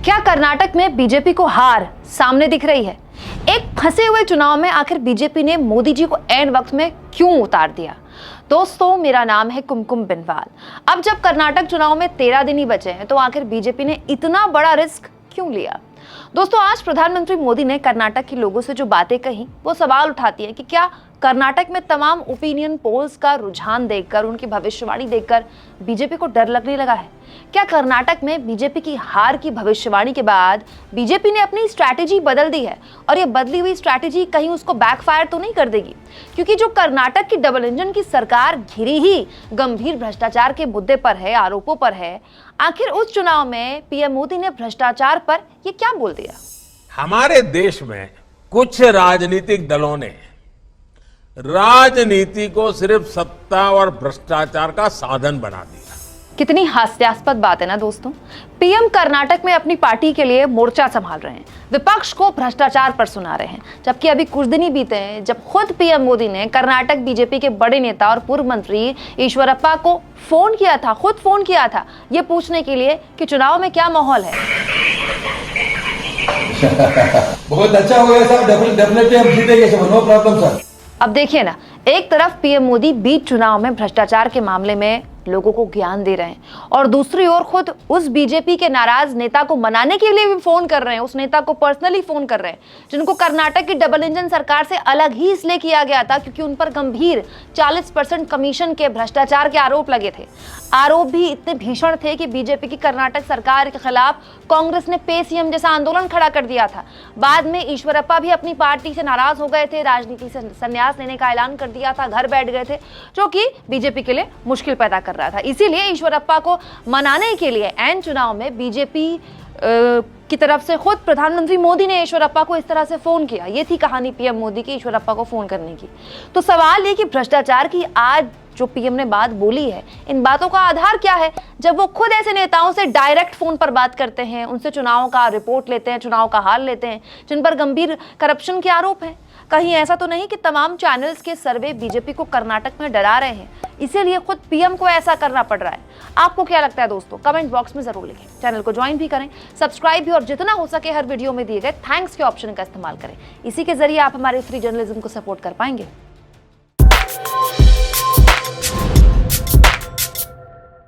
क्या कर्नाटक में बीजेपी को हार सामने दिख रही है? एक फंसे हुए चुनाव में आखिर बीजेपी ने मोदी जी को ऐन वक्त में क्यों उतार दिया? दोस्तों, मेरा नाम है कुमकुम बिनवाल। अब जब कर्नाटक चुनाव में 13 दिन ही बचे हैं तो आखिर बीजेपी ने इतना बड़ा रिस्क क्यों लिया? दोस्तों, आज प्रधानमंत्री मोदी ने कर्नाटक के लोगों से जो बातें कही वो सवाल उठाती है कि क्या कर्नाटक में तमाम ओपिनियन पोल्स का रुझान देखकर, उनकी भविष्यवाणी देखकर बीजेपी को डर लगने लगा है? क्या कर्नाटक में बीजेपी की हार की भविष्यवाणी के बाद बीजेपी ने अपनी स्ट्रैटेजी बदल दी है और ये बदली हुई स्ट्रैटेजी कहीं उसको बैकफायर तो नहीं कर देगी? क्योंकि जो कर्नाटक की डबल इंजन की सरकार घिरी ही गंभीर भ्रष्टाचार के मुद्दे पर है, आरोपों पर है। आखिर उस चुनाव में पीएम मोदी ने भ्रष्टाचार पर ये क्या बोल दिया? हमारे देश में कुछ राजनीतिक दलों ने राजनीति को सिर्फ सत्ता और भ्रष्टाचार का साधन बना दिया। कितनी हास्यास्पद बात है ना दोस्तों। पीएम कर्नाटक में अपनी पार्टी के लिए मोर्चा संभाल रहे हैं, विपक्ष को भ्रष्टाचार पर सुना रहे हैं, जबकि अभी कुछ दिन ही बीते हैं जब खुद पीएम मोदी ने कर्नाटक बीजेपी के बड़े नेता और पूर्व मंत्री ईश्वरप्पा को फोन किया था, खुद फोन किया था ये पूछने के लिए कि चुनाव में क्या माहौल है। बहुत अच्छा हो गया सर, डेफिनेटली हम जीतेंगे सर, नो प्रॉब्लम सर। अब देखिए ना, एक तरफ पीएम मोदी बीच चुनाव में भ्रष्टाचार के मामले में लोगों को ज्ञान दे रहे हैं और दूसरी ओर खुद उस बीजेपी के नाराज नेता को मनाने के लिए भी फोन कर रहे हैं, उस नेता को पर्सनली फोन कर रहे हैं जिनको कर्नाटक की डबल इंजन सरकार से अलग ही इसलिए किया गया था क्योंकि उन पर गंभीर 40% कमीशन के भ्रष्टाचार के आरोप लगे थे। आरोप भी इतने भीषण थे कि बीजेपी की कर्नाटक सरकार के खिलाफ कांग्रेस ने पे सीएम जैसा आंदोलन खड़ा कर दिया था। बाद में ईश्वरप्पा भी अपनी पार्टी से नाराज हो गए थे, राजनीति से संन्यास लेने का ऐलान कर दिया था, घर बैठ गए थे, जो कि बीजेपी के लिए मुश्किल पैदा कर रहा था। इसीलिए ईश्वरप्पा को मनाने के लिए ऐन चुनाव में बीजेपी की तरफ से खुद प्रधानमंत्री मोदी ने ईश्वरप्पा को इस तरह से फोन किया। ये थी कहानी पीएम मोदी की ईश्वरप्पा को फोन करने की। तो सवाल ये कि भ्रष्टाचार की आज जो पीएम ने बात बोली है, इन बातों का आधार क्या है जब वो खुद ऐसे नेताओं से डायरेक्ट फोन पर बात करते हैं, उनसे चुनाव का रिपोर्ट लेते हैं, चुनाव का हाल लेते हैं जिन पर गंभीर करप्शन के आरोप हैं? कहीं ऐसा तो नहीं कि तमाम चैनल्स के सर्वे बीजेपी को कर्नाटक में डरा रहे हैं, इसीलिए खुद पीएम को ऐसा करना पड़ रहा है? आपको क्या लगता है दोस्तों? कमेंट बॉक्स में जरूर लिखें। चैनल को ज्वाइन भी करें, सब्सक्राइब भी और जितना हो सके हर वीडियो में दिए गए थैंक्स के ऑप्शन का इस्तेमाल करें। इसी के जरिए आप हमारे फ्री जर्नलिज्म को सपोर्ट कर पाएंगे।